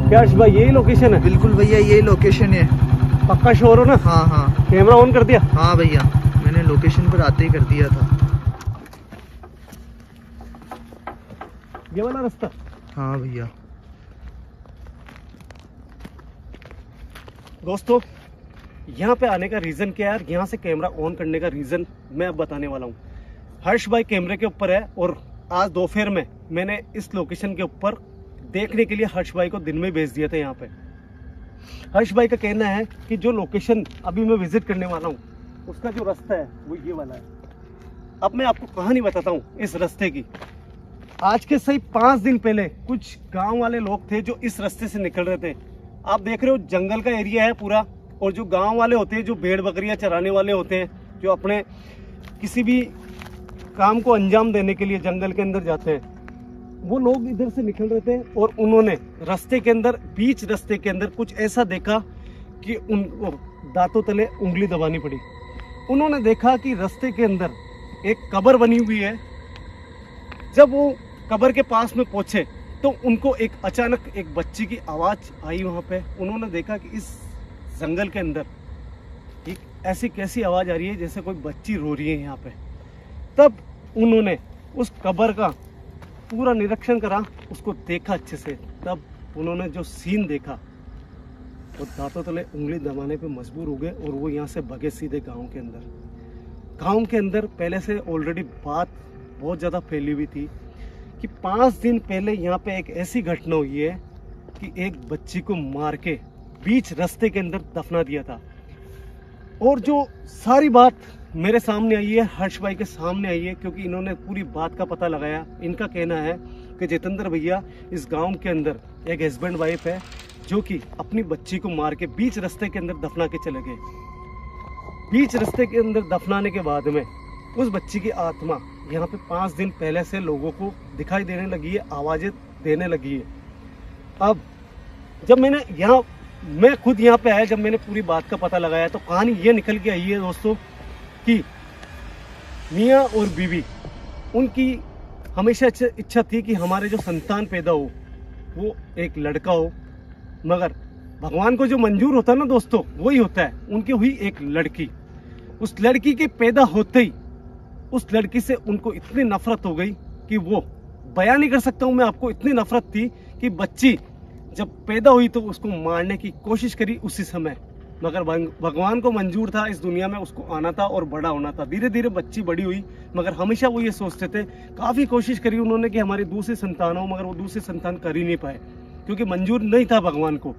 क्या हर्ष भाई यही लोकेशन है? बिल्कुल भैया यही लोकेशन है। पक्का श्योर हो ना? हाँ हाँ कैमरा ऑन कर दिया? हाँ भैया, मैंने लोकेशन पर आते ही कर दिया था। ये वाला रास्ता? हाँ भैया। दोस्तों यहाँ पे आने का रीज़न क्या है यार, यहाँ से कैमरा ऑन करने का रीज़न मैं अब बताने वाला हूँ। हर्ष भाई कैमरे के ऊपर है और आज दोपहर में मैंने इस लोकेशन के ऊपर देखने के लिए हर्ष भाई को दिन में भेज दिया था। यहाँ पे हर्ष भाई का कहना है कि जो लोकेशन अभी मैं विजिट करने वाला हूँ उसका जो रास्ता है वो ये वाला है। अब मैं आपको कहानी बताता हूँ इस रास्ते की। आज के सही 5 दिन पहले कुछ गांव वाले लोग थे जो इस रास्ते से निकल रहे थे। आप देख रहे हो जंगल का एरिया है पूरा, और जो गांव वाले होते हैं, जो भेड़ बकरियां चराने वाले होते हैं, जो अपने किसी भी काम को अंजाम देने के लिए जंगल के अंदर जाते हैं, वो लोग इधर से निकल रहे थे और उन्होंने रास्ते के अंदर, बीच रास्ते के अंदर कुछ ऐसा देखा कि उनको दांतों तले उंगली दबानी पड़ी। उन्होंने देखा कि रास्ते के अंदर एक कब्र बनी हुई है। जब वो कब्र के पास में पहुंचे तो उनको एक अचानक एक बच्ची की आवाज़ आई वहाँ पे। उन्होंने देखा कि इस जंगल के अंदर एक ऐसी कैसी आवाज़ आ रही है जैसे कोई बच्ची रो रही है यहाँ पे। तब उन्होंने उस कब्र का पूरा निरीक्षण करा, उसको देखा अच्छे से। तब उन्होंने जो सीन देखा वो दांतों तले उंगली दबाने पे मजबूर हो गए और वो यहाँ से भगे सीधे गांव के अंदर। गांव के अंदर पहले से ऑलरेडी बात बहुत ज़्यादा फैली हुई थी कि 5 दिन पहले यहाँ पे एक ऐसी घटना हुई है कि एक बच्ची को मार के बीच रास्ते के अंदर दफना दिया था। और जो सारी बात मेरे सामने आई है, हर्ष भाई के सामने आई है, क्योंकि इन्होंने पूरी बात का पता लगाया। इनका कहना है कि जितेंद्र भैया इस गांव के अंदर एक हस्बैंड वाइफ है जो कि अपनी बच्ची को मार के बीच रास्ते के अंदर दफना के चले गए। बीच रास्ते के अंदर दफनाने के बाद में उस बच्ची की आत्मा यहाँ पे 5 दिन पहले से लोगों को दिखाई देने लगी है, आवाज़ें देने लगी है। अब जब मैं खुद यहाँ पे आया, जब मैंने पूरी बात का पता लगाया तो कहानी ये निकल के आई है दोस्तों कि मियाँ और बीवी, उनकी हमेशा इच्छा थी कि हमारे जो संतान पैदा हो वो एक लड़का हो, मगर भगवान को जो मंजूर होता है ना दोस्तों, वही होता है। उनकी हुई एक लड़की। उस लड़की के पैदा होते ही उस लड़की से उनको इतनी नफरत हो गई कि वो बयान नहीं कर सकता हूँ मैं आपको। इतनी नफरत थी कि बच्ची जब पैदा हुई तो उसको मारने की कोशिश करी उसी समय, मगर भगवान को मंजूर था इस दुनिया में उसको आना था और बड़ा होना था। धीरे धीरे बच्ची बड़ी हुई, मगर हमेशा वो ये सोचते थे, काफ़ी कोशिश करी उन्होंने कि हमारी दूसरी संतान हो, मगर वो दूसरी संतान कर ही नहीं पाए क्योंकि मंजूर नहीं था भगवान को।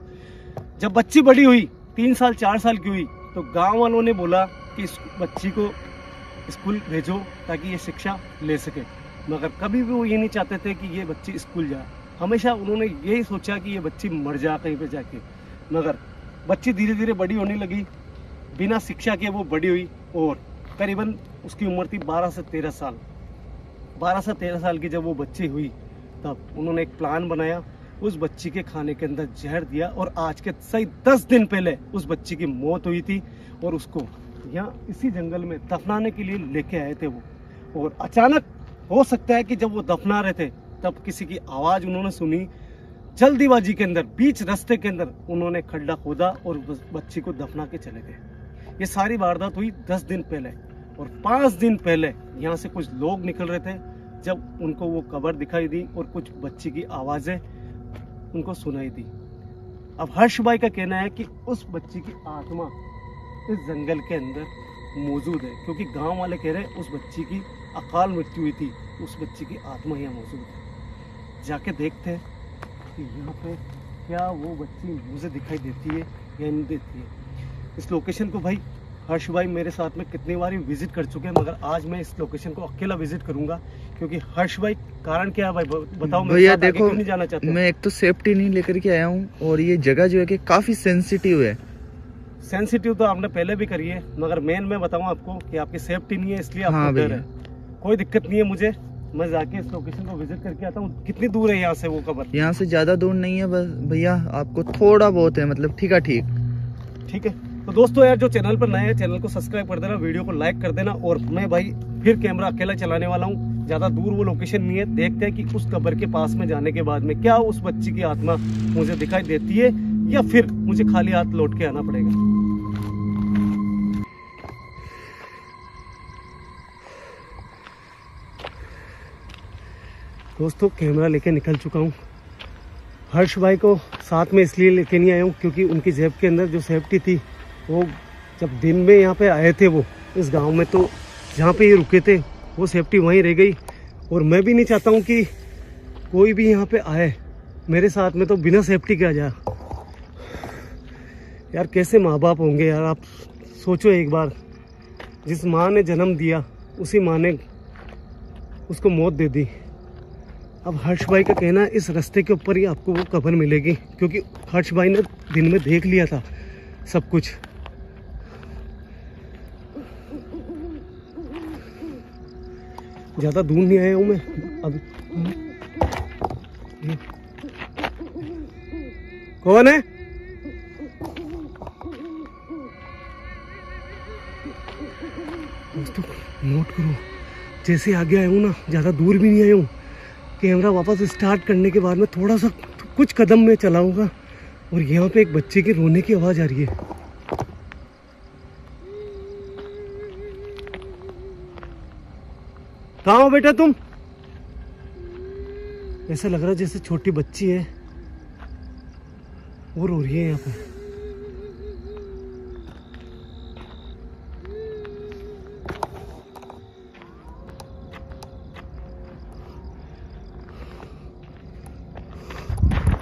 जब बच्ची बड़ी हुई, 3 साल 4 साल की हुई, तो गाँव वालों ने बोला कि इस बच्ची को स्कूल भेजो ताकि ये शिक्षा ले सके, मगर कभी भी वो ये नहीं चाहते थे कि ये बच्ची स्कूल जाए। हमेशा उन्होंने यही सोचा कि ये बच्ची मर जाए कहीं पे जाके। मगर बच्ची धीरे धीरे बड़ी होने लगी, बिना शिक्षा के वो बड़ी हुई और करीबन उसकी उम्र थी 12 से 13 साल। 12 से 13 साल की जब वो बच्ची हुई तब उन्होंने एक प्लान बनाया, उस बच्ची के खाने के अंदर जहर दिया और आज के सही 10 दिन पहले उस बच्ची की मौत हुई थी और उसको यहाँ इसी जंगल में दफनाने के लिए लेके आए थे वो। और अचानक हो सकता है कि जब वो दफना रहे थे तब किसी की आवाज़ उन्होंने सुनी। जल्दीबाजी के अंदर बीच रास्ते के अंदर उन्होंने खड्डा खोदा और उस बच्ची को दफना के चले गए। ये सारी वारदात हुई 10 दिन पहले। और 5 दिन पहले यहाँ से कुछ लोग निकल रहे थे जब उनको वो कब्र दिखाई दी और कुछ बच्ची की आवाज़ें उनको सुनाई दी। अब हर्ष भाई का कहना है कि उस बच्ची की आत्मा इस जंगल के अंदर मौजूद है, क्योंकि गांव वाले कह रहे हैं उस बच्ची की अकाल मृत्यु हुई थी, उस बच्ची की आत्मा यहाँ मौजूद है। जाके देखते हैं कि यहाँ पे क्या वो बच्ची मुझे दिखाई देती है या नहीं देती है। इस लोकेशन को भाई हर्ष भाई मेरे साथ में कितनी बार विजिट कर चुके हैं, मगर आज मैं इस लोकेशन को अकेला विजिट करूंगा क्योंकि हर्ष भाई कारण क्या है भाई बताओ। भैया देखो, नहीं जाना चाहते, मैं एक तो सेफ्टी नहीं लेकर के आया हूँ और ये जगह जो है कि काफी सेंसिटिव है। सेंसिटिव तो आपने पहले भी करी है, मगर मेन मैं बताऊं आपको कि आपकी सेफ्टी नहीं है, इसलिए आपको डर है। कोई दिक्कत नहीं है मुझे, मैं जाके इस लोकेशन को विजिट करके आता हूँ। कितनी दूर है यहाँ से वो कब्र? यहाँ से ज्यादा दूर नहीं है बस भैया, आपको थोड़ा बहुत है, मतलब ठीक है। तो दोस्तों यार, जो चैनल पर नए हैं चैनल को सब्सक्राइब कर देना, वीडियो को लाइक कर देना। और मैं भाई फिर कैमरा अकेला चलाने वाला हूँ। ज़्यादा दूर वो लोकेशन नहीं है। देखते हैं कि उस कब्र के पास में जाने के बाद में क्या उस बच्ची की आत्मा मुझे दिखाई देती है या फिर मुझे खाली हाथ लौट के आना पड़ेगा। दोस्तों कैमरा लेके निकल चुका हूँ। हर्ष भाई को साथ में इसलिए लेके नहीं आया हूँ क्योंकि उनकी जेब के अंदर जो सेफ्टी थी वो जब दिन में यहाँ पे आए थे वो इस गांव में, तो जहाँ पे ये रुके थे वो सेफ्टी वहीं रह गई। और मैं भी नहीं चाहता हूँ कि कोई भी यहाँ पे आए मेरे साथ में तो बिना सेफ्टी के आ जाए। यार कैसे माँ बाप होंगे यार, आप सोचो एक बार। जिस माँ ने जन्म दिया उसी माँ ने उसको मौत दे दी। अब हर्ष भाई का कहना है इस रास्ते के ऊपर ही आपको वो कब्र मिलेगी, क्योंकि हर्ष भाई ने दिन में देख लिया था सब कुछ। ज़्यादा दूर नहीं आया हूँ मैं अभी। कौन है? दोस्तों नोट करो, जैसे आगे आया हूँ ना, ज़्यादा दूर भी नहीं आया हूँ। कैमरा वापस स्टार्ट करने के बाद में थोड़ा सा कुछ कदम में चलाऊंगा और यहाँ पे एक बच्चे के रोने की आवाज़ आ रही है। कहाँ हो बेटा तुम? ऐसा लग रहा है जैसे छोटी बच्ची है वो रो रही है यहाँ पे।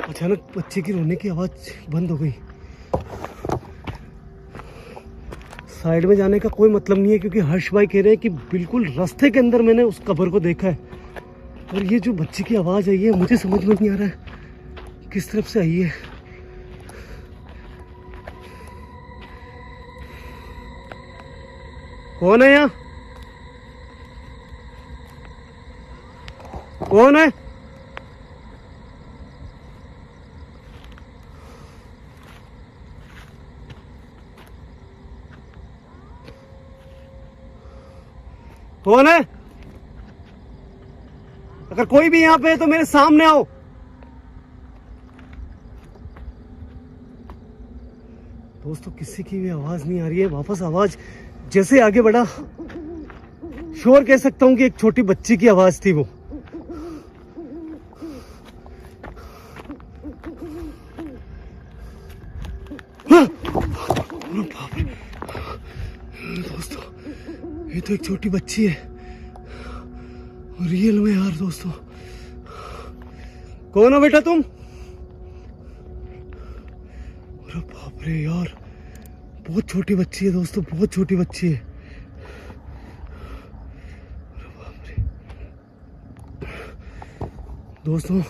अचानक बच्चे की रोने की आवाज बंद हो गई। साइड में जाने का कोई मतलब नहीं है क्योंकि हर्ष भाई कह रहे हैं कि बिल्कुल रास्ते के अंदर मैंने उस कब्र को देखा है। और ये जो बच्चे की आवाज आई है मुझे समझ में नहीं आ रहा है किस तरफ से आई है। कौन है यहाँ? कौन है? कौन है? अगर कोई भी यहाँ पे है तो मेरे सामने आओ। दोस्तों किसी की भी आवाज नहीं आ रही है। वापस आवाज जैसे आगे बढ़ा, श्योर कह सकता हूं कि एक छोटी बच्ची की आवाज थी वो। बाप रे दोस्तों, ये तो एक छोटी बच्ची है रियल में यार। दोस्तों कौन हो बेटा तुम? अरे बाप रे यार, बहुत छोटी बच्ची है दोस्तों, बहुत छोटी बच्ची है। अरे बाप रे दोस्तों,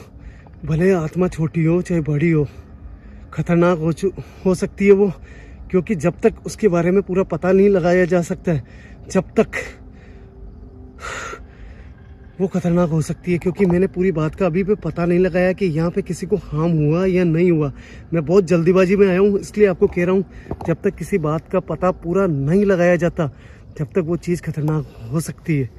भले आत्मा छोटी हो चाहे बड़ी हो, खतरनाक हो सकती है वो, क्योंकि जब तक उसके बारे में पूरा पता नहीं लगाया जा सकता है जब तक वो खतरनाक हो सकती है। क्योंकि मैंने पूरी बात का अभी भी पता नहीं लगाया कि यहाँ पे किसी को हार्म हुआ या नहीं हुआ। मैं बहुत जल्दीबाजी में आया हूँ, इसलिए आपको कह रहा हूँ जब तक किसी बात का पता पूरा नहीं लगाया जाता जब तक वो चीज़ खतरनाक हो सकती है।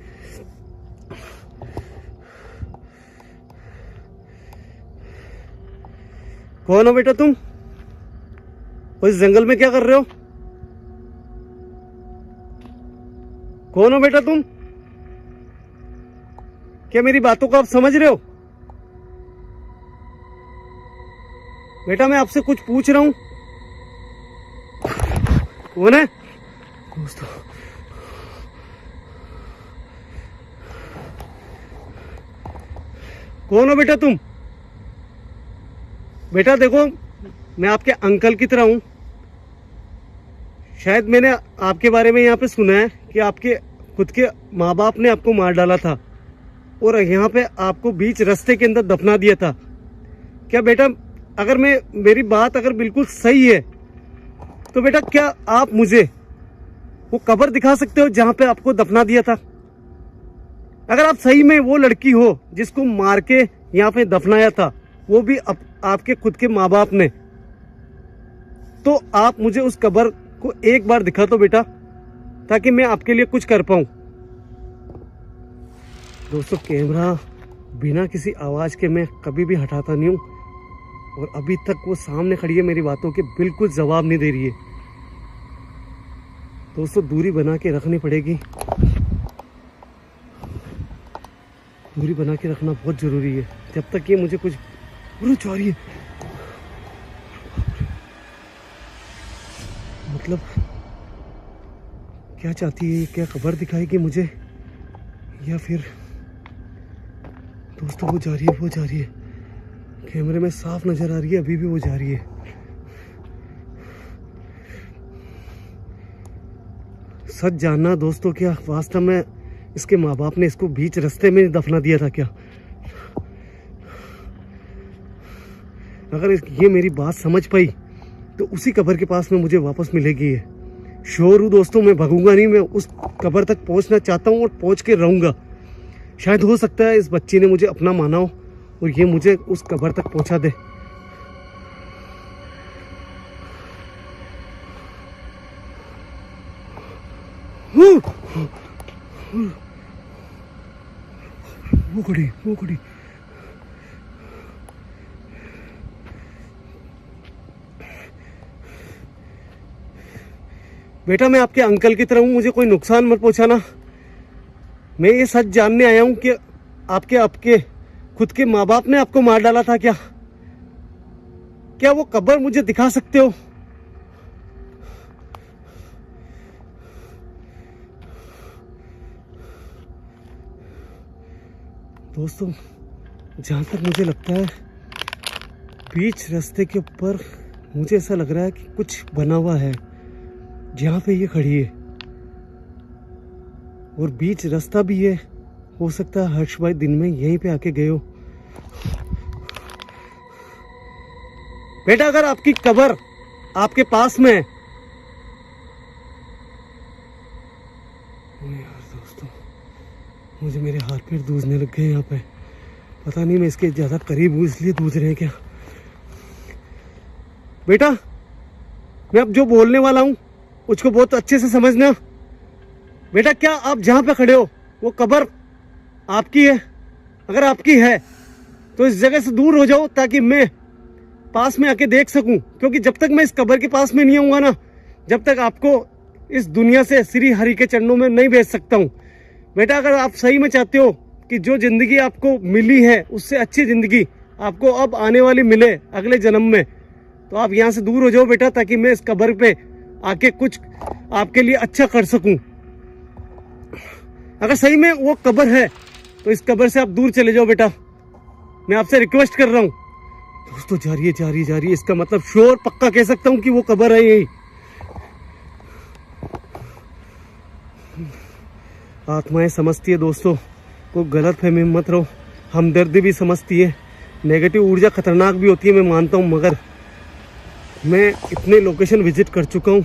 कौन हो बेटा तुम? और इस जंगल में क्या कर रहे हो? कौन हो बेटा तुम? क्या मेरी बातों को आप समझ रहे हो? बेटा मैं आपसे कुछ पूछ रहा हूं। कौन है? दोस्तों कौन हो बेटा तुम? बेटा देखो, मैं आपके अंकल की तरह हूं। शायद मैंने आपके बारे में यहाँ पे सुना है कि आपके खुद के माँ बाप ने आपको मार डाला था और यहाँ पे आपको बीच रास्ते के अंदर दफना दिया था। क्या बेटा, अगर मेरी बात अगर बिल्कुल सही है तो बेटा क्या आप मुझे वो कब्र दिखा सकते हो जहाँ पे आपको दफना दिया था? अगर आप सही में वो लड़की हो जिसको मार के यहाँ पे दफनाया था, वो भी आपके खुद के माँ बाप ने, तो आप मुझे उस कब्र को एक बार दिखा दो बेटा, ताकि मैं आपके लिए कुछ कर पाऊं। दोस्तों कैमरा बिना किसी आवाज़ के मैं कभी भी हटाता नहीं हूँ, और अभी तक वो सामने खड़ी है, मेरी बातों के बिल्कुल जवाब नहीं दे रही है। दोस्तों दूरी बना के रखनी पड़ेगी, दूरी बना के रखना बहुत ज़रूरी है। जब तक ये मुझे कुछ चाह रही है, मतलब क्या चाहती है, क्या खबर दिखाएगी मुझे, या फिर दोस्तों वो जा रही है, कैमरे में साफ नजर आ रही है, अभी भी वो जा रही है। सच जानना दोस्तों, क्या वास्तव में इसके माँ बाप ने इसको बीच रास्ते में दफना दिया था क्या? अगर ये मेरी बात समझ पाई तो उसी कब्र के पास में मुझे वापस मिलेगी ये। श्योर हूँ दोस्तों, मैं भागूंगा नहीं, मैं उस कब्र तक पहुंचना चाहता हूँ और पहुंच के रहूंगा। शायद हो सकता है इस बच्ची ने मुझे अपना माना हो और ये मुझे उस कब्र तक पहुंचा दे। वो खड़ी। बेटा मैं आपके अंकल की तरह हूं, मुझे कोई नुकसान मत पहुंचाना। मैं ये सच जानने आया हूं कि आपके खुद के माँ बाप ने आपको मार डाला था क्या? क्या वो कब्र मुझे दिखा सकते हो? दोस्तों जहां तक मुझे लगता है, बीच रास्ते के ऊपर मुझे ऐसा लग रहा है कि कुछ बना हुआ है जहाँ पे ये खड़ी है, और बीच रास्ता भी है। हो सकता है हर्ष भाई दिन में यहीं पे आके गए हो। बेटा अगर आपकी कब्र आपके पास में है, यार दोस्तों मुझे मेरे हाथ पैर दूझने लग गए यहाँ पे। पता नहीं मैं इसके ज्यादा करीब हूँ इसलिए दूझ रहे हैं क्या। बेटा मैं अब जो बोलने वाला हूँ उसको बहुत अच्छे से समझना। बेटा क्या आप जहाँ पे खड़े हो वो कब्र आपकी है? अगर आपकी है तो इस जगह से दूर हो जाओ ताकि मैं पास में आके देख सकूं, क्योंकि जब तक मैं इस कब्र के पास में नहीं आऊंगा ना, जब तक आपको इस दुनिया से श्री हरि के चरणों में नहीं भेज सकता हूं। बेटा अगर आप सही में चाहते हो कि जो जिंदगी आपको मिली है उससे अच्छी जिंदगी आपको अब आने वाली मिले अगले जन्म में, तो आप यहाँ से दूर हो जाओ बेटा, ताकि मैं इस कब्र पे आके कुछ आपके लिए अच्छा कर सकूं। अगर सही में वो कब्र है तो इस कब्र से आप दूर चले जाओ बेटा, मैं आपसे रिक्वेस्ट कर रहा हूँ। दोस्तों जा रही है, इसका मतलब श्योर पक्का कह सकता हूँ कि वो कब्र है यही। आत्माएं समझती है दोस्तों, को गलत फहमी में मत रहो। हमदर्दी भी समझती है, नेगेटिव ऊर्जा खतरनाक भी होती है मैं मानता हूँ, मगर मैं इतने लोकेशन विजिट कर चुका हूँ,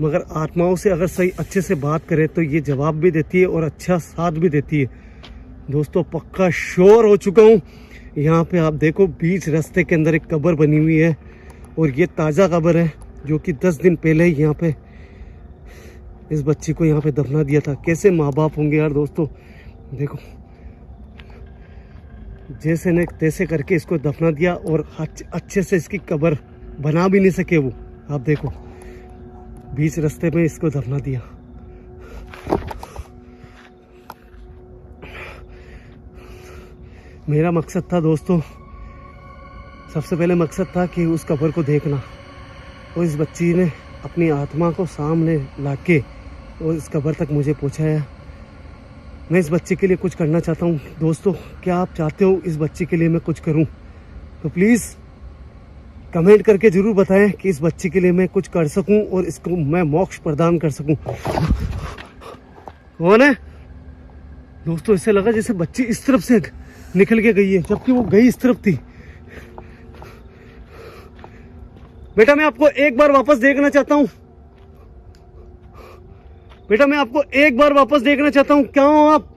मगर आत्माओं से अगर सही अच्छे से बात करें तो ये जवाब भी देती है और अच्छा साथ भी देती है। दोस्तों पक्का श्योर हो चुका हूँ। यहाँ पे आप देखो बीच रास्ते के अंदर एक कब्र बनी हुई है, और ये ताज़ा कब्र है जो कि 10 दिन पहले ही यहाँ पे इस बच्ची को यहाँ पे दफना दिया था। कैसे माँ बाप होंगे यार दोस्तों, देखो जैसे न तैसे करके इसको दफना दिया, और अच्छे से इसकी कब्र बना भी नहीं सके वो। आप देखो बीच रास्ते में इसको दफना दिया। मेरा मकसद था दोस्तों, सबसे पहले मकसद था कि उस कब्र को देखना, और इस बच्ची ने अपनी आत्मा को सामने लाके और इस कब्र तक मुझे पहुंचाया। मैं इस बच्चे के लिए कुछ करना चाहता हूं दोस्तों। क्या आप चाहते हो इस बच्चे के लिए मैं कुछ करूं? तो प्लीज़ कमेंट करके ज़रूर बताएं कि इस बच्चे के लिए मैं कुछ कर सकूं और इसको मैं मोक्ष प्रदान कर सकूं। कौन है दोस्तों? इससे लगा जैसे बच्ची इस तरफ से निकल के गई है, जबकि वो गई इस तरफ थी। बेटा मैं आपको एक बार वापस देखना चाहता हूं। बेटा मैं आपको एक बार वापस देखना चाहता हूं, क्या हो आप?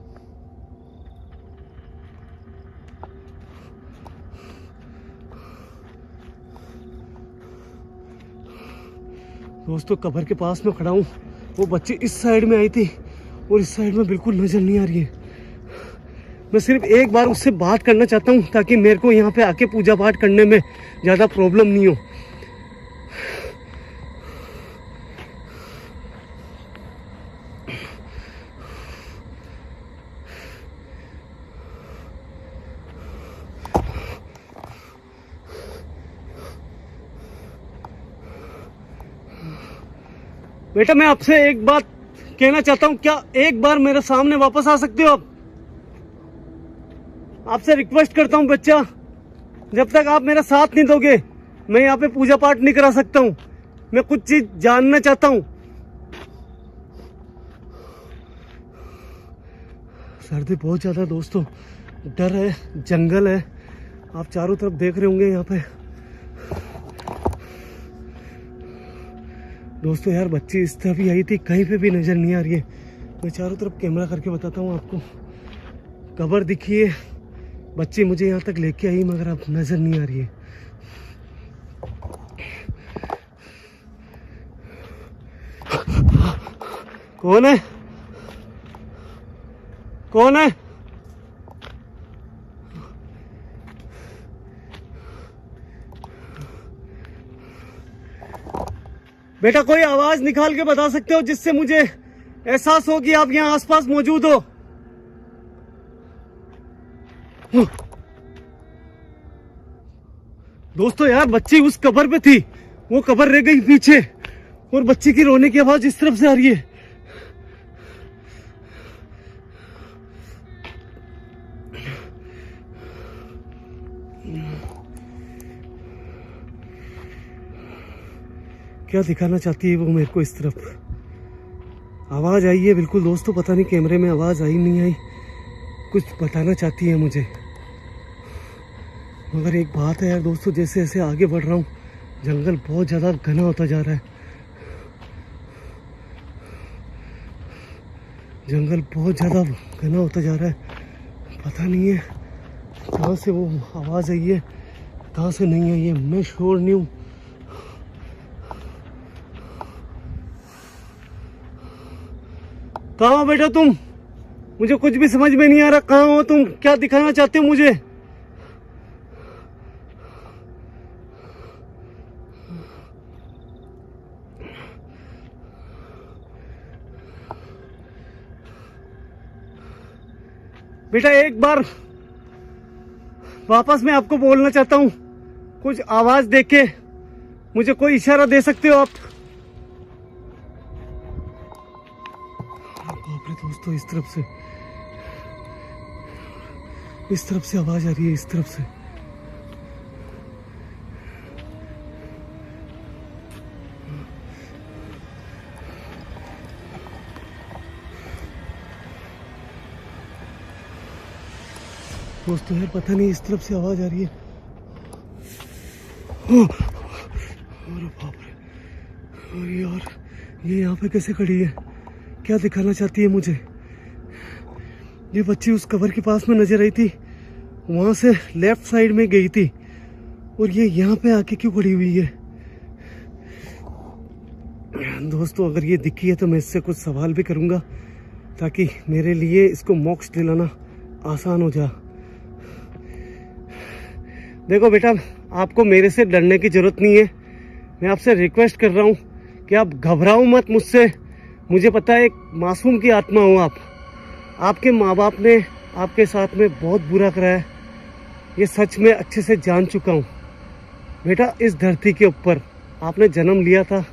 दोस्तों कब्र के पास में खड़ा हूं, वो बच्ची इस साइड में आई थी और इस साइड में बिल्कुल नजर नहीं आ रही है। मैं सिर्फ एक बार उससे बात करना चाहता हूँ ताकि मेरे को यहाँ पे आके पूजा पाठ करने में ज़्यादा प्रॉब्लम नहीं हो। बेटा मैं आपसे एक बात कहना चाहता हूं, क्या एक बार मेरे सामने वापस आ सकते हो आप? आपसे रिक्वेस्ट करता हूं बच्चा, जब तक आप मेरा साथ नहीं दोगे मैं यहाँ पे पूजा पाठ नहीं करा सकता हूं। मैं कुछ चीज जानना चाहता हूं। सर्दी बहुत ज्यादा दोस्तों, डर है, जंगल है, आप चारों तरफ देख रहे होंगे यहाँ पे। दोस्तों यार बच्ची इस तरफ ही आई थी, कहीं पे भी नजर नहीं आ रही है। मैं चारों तरफ कैमरा करके बताता हूँ आपको। कब्र दिखी है, बच्ची मुझे यहाँ तक लेके आई मगर अब नजर नहीं आ रही है। कौन है? कौन है? बेटा कोई आवाज निकाल के बता सकते हो जिससे मुझे एहसास हो कि आप यहाँ आसपास मौजूद हो? दोस्तों यार बच्ची उस कब्र पे थी, वो कब्र रह गई पीछे और बच्ची की रोने की आवाज इस तरफ से आ रही है। क्या दिखाना चाहती है वो मेरे को? इस तरफ आवाज आई है बिल्कुल दोस्तों, पता नहीं कैमरे में आवाज आई नहीं आई, कुछ बताना चाहती है मुझे। मगर एक बात है यार दोस्तों, जैसे जैसे आगे बढ़ रहा हूँ जंगल बहुत ज़्यादा घना होता जा रहा है। जंगल बहुत ज़्यादा घना होता जा रहा है। पता नहीं है कहाँ से वो आवाज़ आई है, कहाँ से नहीं आई है, मैं श्योर नहीं हूँ। कहाँ हो बेटा तुम? मुझे कुछ भी समझ में नहीं आ रहा, कहाँ हो तुम? क्या दिखाना चाहते हो मुझे? बेटा एक बार वापस मैं आपको बोलना चाहता हूँ, कुछ आवाज देके मुझे कोई इशारा दे सकते हो आप? बाप रे दोस्तों, इस तरफ से आवाज आ रही है, इस तरफ से। दोस्तों यार पता नहीं इस तरफ से आवाज आ रही है। अरे बाप रे, अरे यार ये यहाँ पे कैसे खड़ी है? क्या दिखाना चाहती है मुझे? ये बच्ची उस कबर के पास में नजर आई थी, वहां से लेफ्ट साइड में गई थी, और ये यहाँ पे आके क्यों खड़ी हुई है? दोस्तों अगर ये दिखी है तो मैं इससे कुछ सवाल भी करूंगा ताकि मेरे लिए इसको मोक्ष दिलाना आसान हो जाए। देखो बेटा, आपको मेरे से डरने की जरूरत नहीं है। मैं आपसे रिक्वेस्ट कर रहा हूँ कि आप घबराओ मत मुझसे। मुझे पता है एक मासूम की आत्मा हो आप। आपके माँ बाप ने आपके साथ में बहुत बुरा करा है, ये सच में अच्छे से जान चुका हूँ। बेटा इस धरती के ऊपर आपने जन्म लिया था,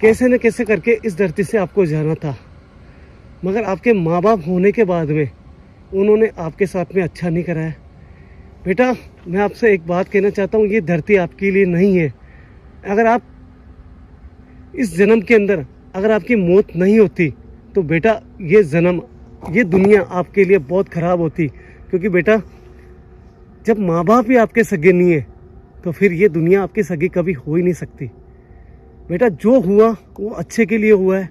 कैसे न कैसे करके इस धरती से आपको जाना था, मगर आपके माँ बाप होने के बाद में उन्होंने आपके साथ में अच्छा नहीं करा है। बेटा मैं आपसे एक बात कहना चाहता हूँ, ये धरती आपके लिए नहीं है। अगर आप इस जन्म के अंदर अगर आपकी मौत नहीं होती तो बेटा ये जन्म, ये दुनिया आपके लिए बहुत ख़राब होती। क्योंकि बेटा जब माँ बाप ही आपके सगे नहीं है तो फिर ये दुनिया आपकी सगी कभी हो ही नहीं सकती। बेटा जो हुआ वो अच्छे के लिए हुआ है।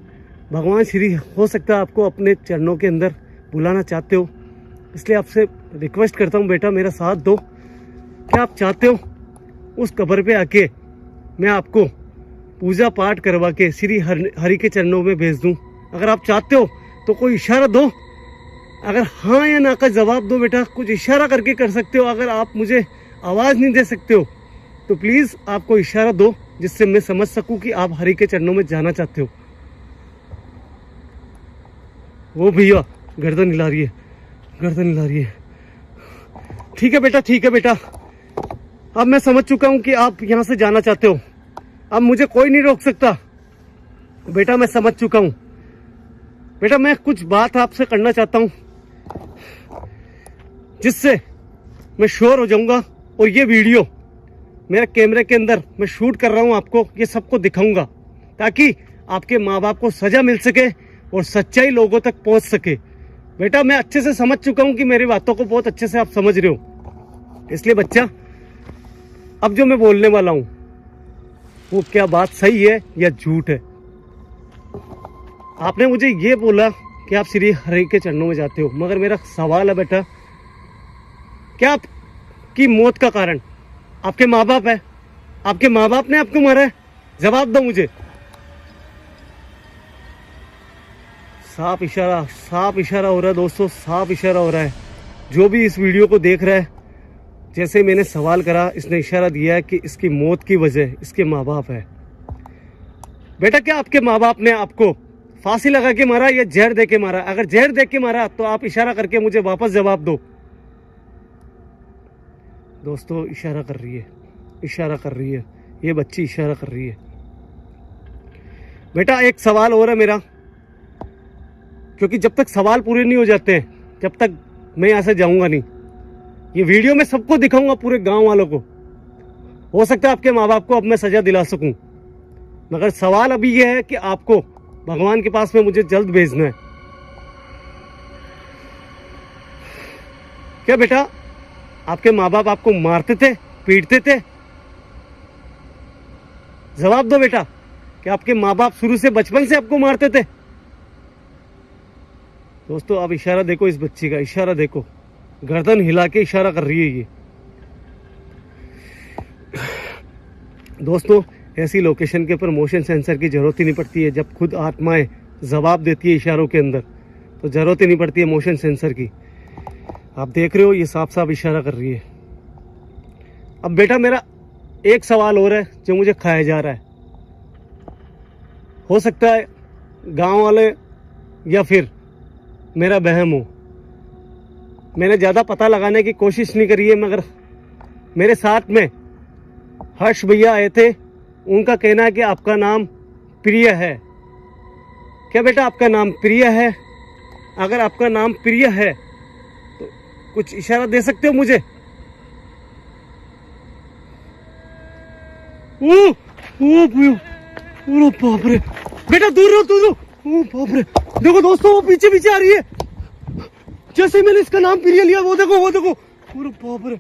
भगवान श्री हो सकता है आपको अपने चरणों के अंदर बुलाना चाहते हो, इसलिए आपसे रिक्वेस्ट करता हूँ बेटा मेरा साथ दो। क्या आप चाहते हो उस कब्र पे आके मैं आपको पूजा पाठ करवा के श्री हरि के चरणों में भेज दूं? अगर आप चाहते हो तो कोई इशारा दो, अगर हाँ या ना का जवाब दो बेटा, कुछ इशारा करके कर सकते हो। अगर आप मुझे आवाज़ नहीं दे सकते हो तो प्लीज़ आपको इशारा दो, जिससे मैं समझ सकूं कि आप हरि के चरणों में जाना चाहते हो। वो भैया गर्दन हिला रही है, गर्दन हिला रही है। ठीक है बेटा, ठीक है बेटा, अब मैं समझ चुका हूं कि आप यहाँ से जाना चाहते हो। अब मुझे कोई नहीं रोक सकता बेटा, मैं समझ चुका हूं। बेटा मैं कुछ बात आपसे करना चाहता हूं जिससे मैं श्योर हो जाऊंगा, और ये वीडियो मेरे कैमरे के अंदर मैं शूट कर रहा हूं, आपको ये सबको दिखाऊंगा ताकि आपके माँ बाप को सजा मिल सके और सच्चाई लोगों तक पहुंच सके। बेटा मैं अच्छे से समझ चुका हूं कि मेरी बातों को बहुत अच्छे से आप समझ रहे हो। इसलिए बच्चा, अब जो मैं बोलने वाला हूं वो क्या बात सही है या झूठ है। आपने मुझे ये बोला कि आप श्री हरि के चरणों में जाते हो, मगर मेरा सवाल है बेटा, क्या आपकी मौत का कारण आपके माँ बाप है? आपके माँ बाप ने आपको मारा है? जवाब दो मुझे। साफ इशारा हो रहा है दोस्तों, साफ इशारा हो रहा है। जो भी इस वीडियो को देख रहा है, जैसे मैंने सवाल करा, इसने इशारा दिया है कि इसकी मौत की वजह इसके माँ बाप है। बेटा क्या आपके माँ बाप ने आपको फांसी लगा के मारा या जहर दे के मारा? अगर जहर दे के मारा तो आप इशारा करके मुझे वापस जवाब दो। दोस्तों इशारा कर रही है, इशारा कर रही है, ये बच्ची इशारा कर रही है। बेटा एक सवाल और है मेरा, क्योंकि जब तक सवाल पूरे नहीं हो जाते हैं जब तक मैं यहाँ से जाऊंगा नहीं। ये वीडियो मैं सबको दिखाऊंगा, पूरे गांव वालों को। हो सकता है आपके माँ बाप को अब मैं सजा दिला सकूं, मगर सवाल अभी ये है कि आपको भगवान के पास में मुझे जल्द भेजना है। क्या बेटा आपके माँ बाप आपको मारते थे, पीटते थे? जवाब दो बेटा, कि आपके माँ बाप शुरू से बचपन से आपको मारते थे? दोस्तों आप इशारा देखो, इस बच्ची का इशारा देखो, गर्दन हिला के इशारा कर रही है ये। दोस्तों ऐसी लोकेशन के ऊपर मोशन सेंसर की जरूरत ही नहीं पड़ती है। जब खुद आत्माएं जवाब देती है इशारों के अंदर, तो जरूरत ही नहीं पड़ती है मोशन सेंसर की। आप देख रहे हो ये साफ साफ इशारा कर रही है। अब बेटा मेरा एक सवाल और है जो मुझे खाया जा रहा है। हो सकता है गांव वाले या फिर मेरा बहम हो, मैंने ज़्यादा पता लगाने की कोशिश नहीं करी है, मगर मेरे साथ में हर्ष भैया आए थे। उनका कहना है कि आपका नाम प्रिय है। क्या बेटा आपका नाम प्रिय है? अगर आपका नाम प्रिय है तो कुछ इशारा दे सकते हो मुझे? ओ बाप रे, बेटा दूर रहो, दूर रहो। ओ बाप रे, देखो दोस्तों वो पीछे पीछे आ रही है। जैसे मैंने इसका नाम प्रिय लिया, वो देखो, वो देखो। अरे बाप रे।